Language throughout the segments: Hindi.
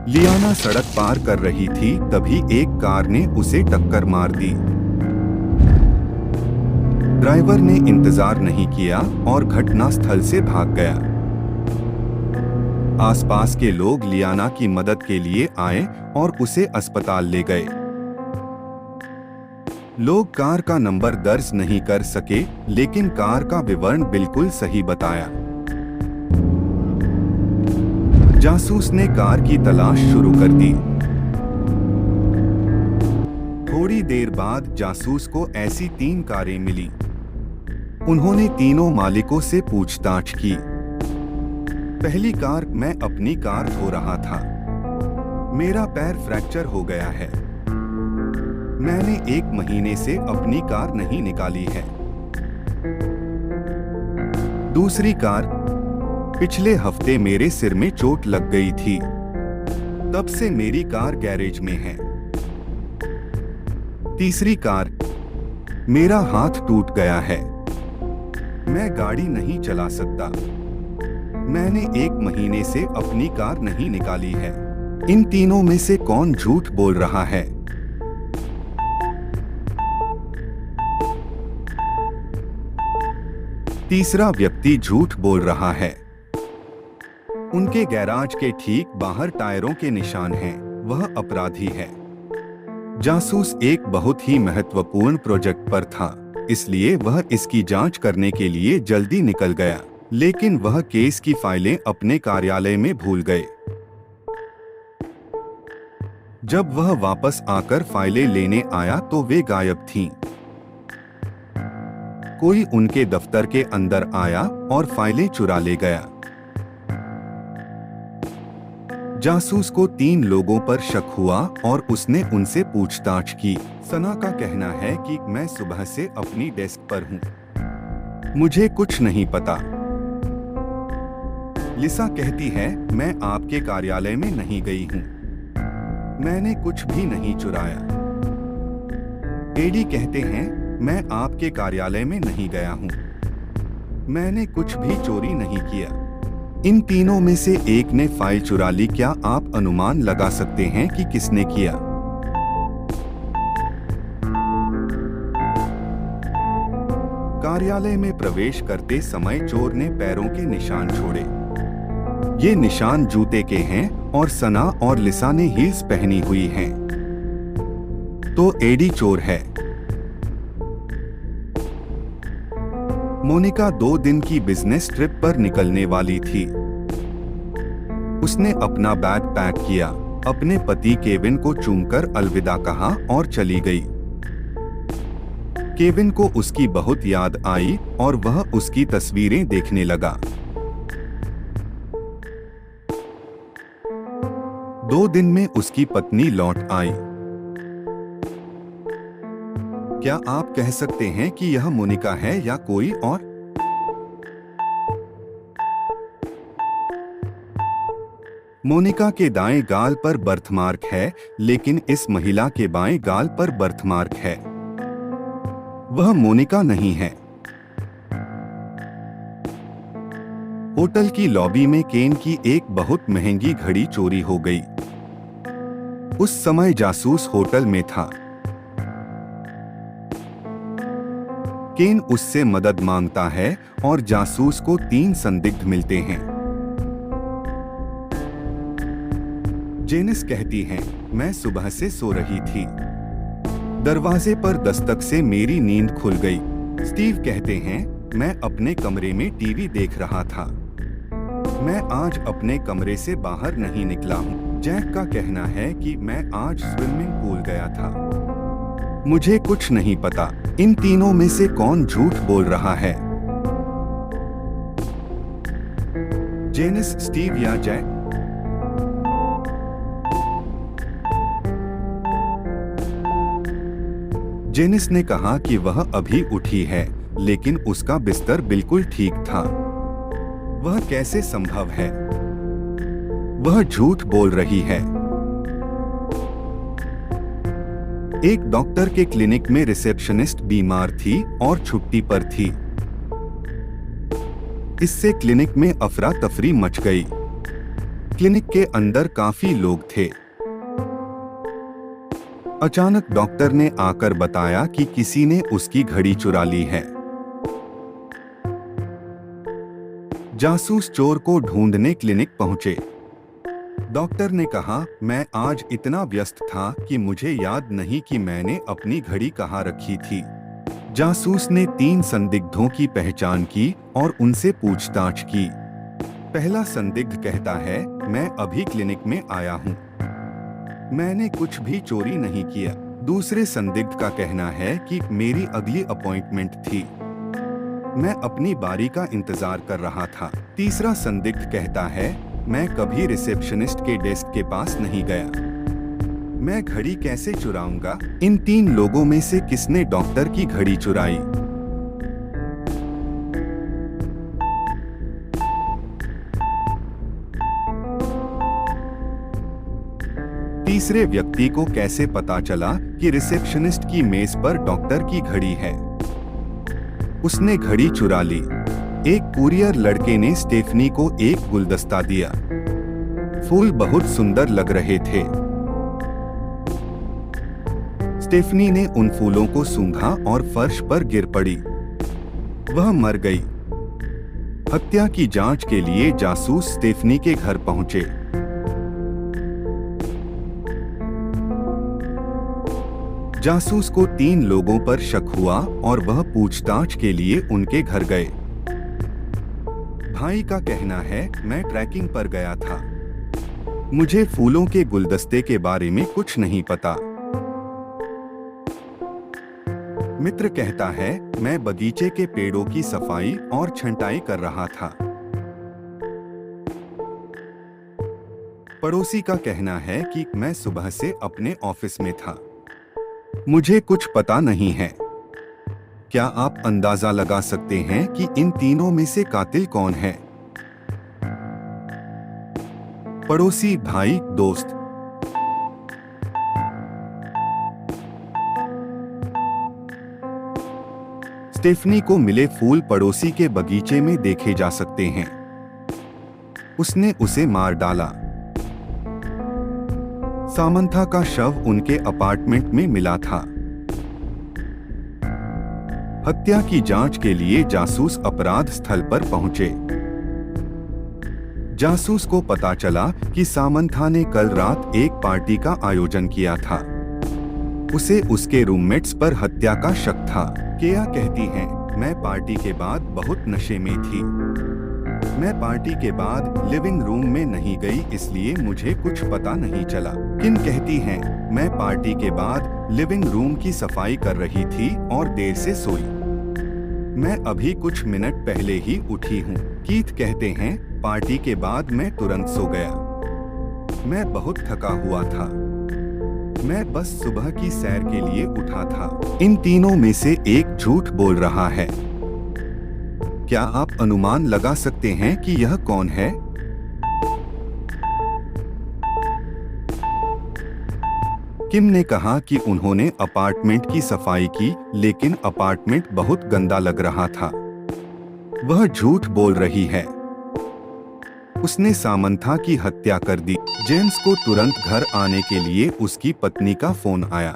लियाना सड़क पार कर रही थी, तभी एक कार ने उसे टक्कर मार दी। ड्राइवर ने इंतजार नहीं किया और घटनास्थल से भाग गया। आसपास के लोग लियाना की मदद के लिए आए और उसे अस्पताल ले गए। लोग कार का नंबर दर्ज नहीं कर सके, लेकिन कार का विवरण बिल्कुल सही बताया। जासूस ने कार की तलाश शुरू कर दी। थोड़ी देर बाद जासूस को ऐसी 3 कारें मिली। उन्होंने तीनों मालिकों से पूछताछ की। पहली कार, मैं अपनी कार धो रहा था। मेरा पैर फ्रैक्चर हो गया है। मैंने 1 महीने से अपनी कार नहीं निकाली है। दूसरी कार, पिछले हफ्ते मेरे सिर में चोट लग गई थी, तब से मेरी कार गैरेज में है। तीसरी कार, मेरा हाथ टूट गया है, मैं गाड़ी नहीं चला सकता। मैंने 1 महीने से अपनी कार नहीं निकाली है। इन तीनों में से कौन झूठ बोल रहा है? तीसरा व्यक्ति झूठ बोल रहा है। उनके गैराज के ठीक बाहर टायरों के निशान हैं। वह अपराधी है। जासूस एक बहुत ही महत्वपूर्ण प्रोजेक्ट पर था, इसलिए वह इसकी जांच करने के लिए जल्दी निकल गया, लेकिन वह केस की फाइलें अपने कार्यालय में भूल गए। जब वह वापस आकर फाइलें लेने आया तो वे गायब थीं। कोई उनके दफ्तर के अंदर आया और फाइलें चुरा ले गया। जासूस को 3 लोगों पर शक हुआ और उसने उनसे पूछताछ की। सना का कहना है कि मैं सुबह से अपनी डेस्क पर हूँ, मुझे कुछ नहीं पता। लिसा कहती है, मैं आपके कार्यालय में नहीं गई हूँ, मैंने कुछ भी नहीं चुराया। एडी कहते हैं, मैं आपके कार्यालय में नहीं गया हूँ, मैंने कुछ भी चोरी नहीं किया। इन तीनों में से एक ने फाइल चुरा ली। क्या आप अनुमान लगा सकते हैं कि किसने किया? कार्यालय में प्रवेश करते समय चोर ने पैरों के निशान छोड़े। ये निशान जूते के हैं और सना और लिसा ने हील्स पहनी हुई हैं। तो एडी चोर है। मोनिका 2 दिन की बिजनेस ट्रिप पर निकलने वाली थी। उसने अपना बैग पैक किया, अपने पति केविन को चूमकर अलविदा कहा और चली गई। केविन को उसकी बहुत याद आई और वह उसकी तस्वीरें देखने लगा। 2 दिन में उसकी पत्नी लौट आई। क्या आप कह सकते हैं कि यह मोनिका है या कोई और? मोनिका के दाएं गाल पर बर्थमार्क है, लेकिन इस महिला के बाएं गाल पर बर्थमार्क है। वह मोनिका नहीं है। होटल की लॉबी में केन की एक बहुत महंगी घड़ी चोरी हो गई। उस समय जासूस होटल में था। केन उससे मदद मांगता है और जासूस को 3 संदिग्ध मिलते हैं। जेनिस कहती है, मैं सुबह से सो रही थी, दरवाजे पर दस्तक से मेरी नींद खुल गई। स्टीव कहते हैं, मैं अपने कमरे में टीवी देख रहा था, मैं आज अपने कमरे से बाहर नहीं निकला हूँ। जैक का कहना है कि मैं आज स्विमिंग पूल गया था, मुझे कुछ नहीं पता। इन तीनों में से कौन झूठ बोल रहा है? जेनिस, स्टीव या जैक? जेनिस ने कहा कि वह अभी उठी है, लेकिन उसका बिस्तर बिल्कुल ठीक था। वह कैसे संभव है? वह झूठ बोल रही है। एक डॉक्टर के क्लिनिक में रिसेप्शनिस्ट बीमार थी और छुट्टी पर थी। इससे क्लिनिक में अफरा तफरी मच गई। क्लिनिक के अंदर काफी लोग थे। अचानक डॉक्टर ने आकर बताया कि किसी ने उसकी घड़ी चुरा ली है। जासूस चोर को ढूंढने क्लिनिक पहुंचे। डॉक्टर ने कहा, मैं आज इतना व्यस्त था कि मुझे याद नहीं कि मैंने अपनी घड़ी कहाँ रखी थी। जासूस ने 3 संदिग्धों की पहचान की और उनसे पूछताछ की। पहला संदिग्ध कहता है, मैं अभी क्लिनिक में आया हूँ, मैंने कुछ भी चोरी नहीं किया। दूसरे संदिग्ध का कहना है कि मेरी अगली अपॉइंटमेंट थी, मैं अपनी बारी का इंतजार कर रहा था। तीसरा संदिग्ध कहता है, मैं कभी रिसेप्शनिस्ट के डेस्क के पास नहीं गया, मैं घड़ी कैसे चुराऊंगा। इन 3 लोगों में से किसने डॉक्टर की घड़ी चुराई? तीसरे व्यक्ति को कैसे पता चला कि रिसेप्शनिस्ट की मेज पर डॉक्टर की घड़ी है? उसने घड़ी चुरा ली। एक कुरियर लड़के ने स्टेफनी को एक गुलदस्ता दिया। फूल बहुत सुंदर लग रहे थे। स्टेफनी ने उन फूलों को सूंघा और फर्श पर गिर पड़ी। वह मर गई। हत्या की जांच के लिए जासूस स्टेफनी के घर पहुंचे। जासूस को 3 लोगों पर शक हुआ और वह पूछताछ के लिए उनके घर गए। भाई का कहना है, मैं ट्रैकिंग पर गया था, मुझे फूलों के गुलदस्ते के बारे में कुछ नहीं पता। मित्र कहता है, मैं बगीचे के पेड़ों की सफाई और छंटाई कर रहा था। पड़ोसी का कहना है कि मैं सुबह से अपने ऑफिस में था, मुझे कुछ पता नहीं है। क्या आप अंदाजा लगा सकते हैं कि इन तीनों में से कातिल कौन है? पड़ोसी, भाई, दोस्त। स्टेफनी को मिले फूल पड़ोसी के बगीचे में देखे जा सकते हैं। उसने उसे मार डाला। सामंथा का शव उनके अपार्टमेंट में मिला था। हत्या की जांच के लिए जासूस अपराध स्थल पर पहुंचे। जासूस को पता चला कि सामंथा ने कल रात एक पार्टी का आयोजन किया था। उसे उसके रूममेट्स पर हत्या का शक था। केया कहती हैं, मैं पार्टी के बाद बहुत नशे में थी। मैं पार्टी के बाद लिविंग रूम में नहीं गई, इसलिए मुझे कुछ पता नहीं चला। किन कहती हैं, मैं पार्टी के बाद लिविंग रूम की सफाई कर रही थी और देर से सोई। मैं अभी कुछ मिनट पहले ही उठी हूँ। कीथ कहते हैं, पार्टी के बाद मैं तुरंत सो गया। मैं बहुत थका हुआ था। मैं बस सुबह की सैर के लिए उठा था। इन तीनों में से एक झूठ बोल रहा है। क्या आप अनुमान लगा सकते हैं कि यह कौन है? किम ने कहा कि उन्होंने अपार्टमेंट की सफाई की, लेकिन अपार्टमेंट बहुत गंदा लग रहा था। वह झूठ बोल रही है। उसने सामंथा की हत्या कर दी। जेम्स को तुरंत घर आने के लिए उसकी पत्नी का फोन आया।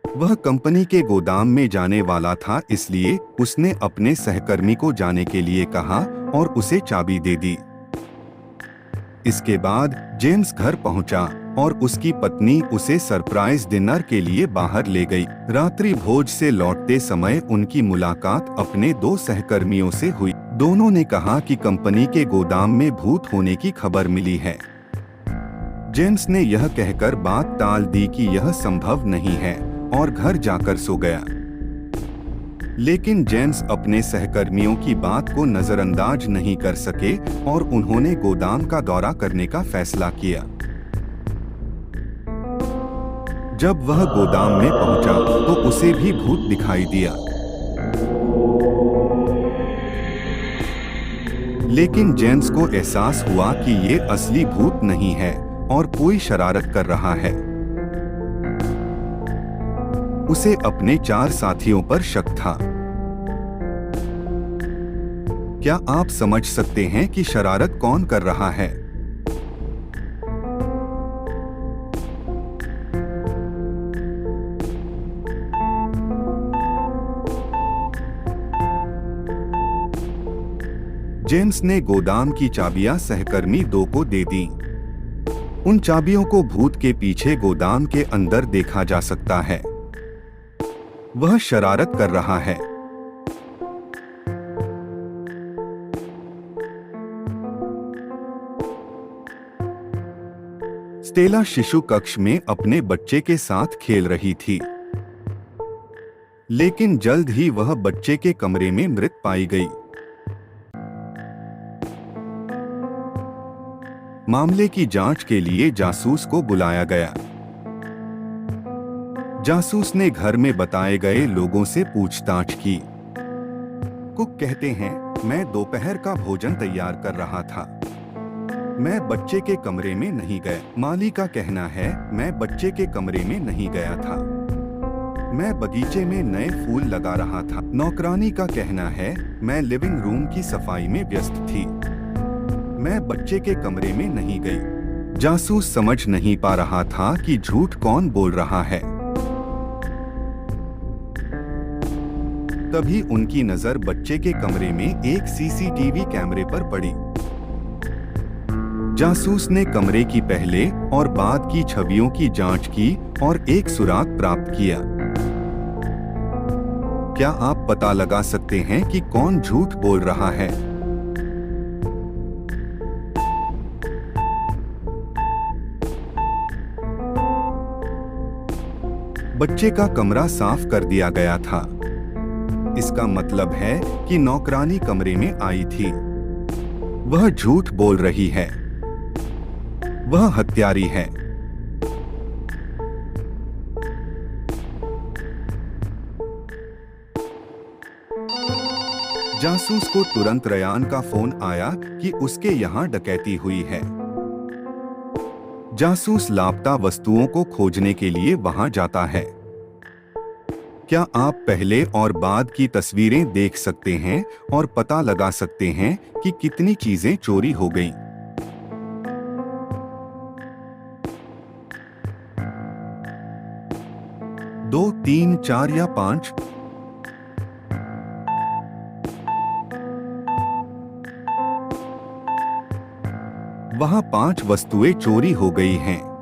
वह कंपनी के गोदाम में जाने वाला था, इसलिए उसने अपने सहकर्मी को जाने के लिए कहा और उसे चाबी दे दी। इसके बाद जेम्स घर पहुंचा और उसकी पत्नी उसे सरप्राइज डिनर के लिए बाहर ले गई। रात्रि भोज से लौटते समय उनकी मुलाकात अपने 2 सहकर्मियों से हुई। दोनों ने कहा कि कंपनी के गोदाम में भूत होने की खबर मिली है। जेम्स ने यह कहकर बात टाल दी कि यह संभव नहीं है और घर जाकर सो गया। लेकिन जेम्स अपने सहकर्मियों की बात को नजरअंदाज नहीं कर सके और उन्होंने गोदाम का दौरा करने का फैसला किया। जब वह गोदाम में पहुंचा तो उसे भी भूत दिखाई दिया। लेकिन जेम्स को एहसास हुआ कि ये असली भूत नहीं है और कोई शरारत कर रहा है। उसे अपने 4 साथियों पर शक था। क्या आप समझ सकते हैं कि शरारत कौन कर रहा है? जेम्स ने गोदाम की चाबियां सहकर्मी 2 को दे दी। उन चाबियों को भूत के पीछे गोदाम के अंदर देखा जा सकता है। वह शरारत कर रहा है। स्टेला शिशु कक्ष में अपने बच्चे के साथ खेल रही थी, लेकिन जल्द ही वह बच्चे के कमरे में मृत पाई गई। मामले की जांच के लिए जासूस को बुलाया गया। जासूस ने घर में बताए गए लोगों से पूछताछ की। कुक कहते हैं, मैं दोपहर का भोजन तैयार कर रहा था। मैं बच्चे के कमरे में नहीं गया। माली का कहना है, मैं बच्चे के कमरे में नहीं गया था। मैं बगीचे में नए फूल लगा रहा था। नौकरानी का कहना है, मैं लिविंग रूम की सफाई में व्यस्त थी। मैं बच्चे के कमरे में नहीं गई। जासूस समझ नहीं पा रहा था कि झूठ कौन बोल रहा है। तभी उनकी नजर बच्चे के कमरे में एक सीसीटीवी कैमरे पर पड़ी। जासूस ने कमरे की पहले और बाद की छवियों की जांच की और एक सुराग प्राप्त किया। क्या आप पता लगा सकते हैं कि कौन झूठ बोल रहा है? बच्चे का कमरा साफ कर दिया गया था। इसका मतलब है कि नौकरानी कमरे में आई थी। वह झूठ बोल रही है। वह हत्यारी है। जासूस को तुरंत रयान का फोन आया कि उसके यहाँ डकैती हुई है। जासूस लापता वस्तुओं को खोजने के लिए वहां जाता है। क्या आप पहले और बाद की तस्वीरें देख सकते हैं और पता लगा सकते हैं कि कितनी चीजें चोरी हो गईं? दो, 3, 4 या 5? वहां 5 वस्तुएं चोरी हो गई हैं।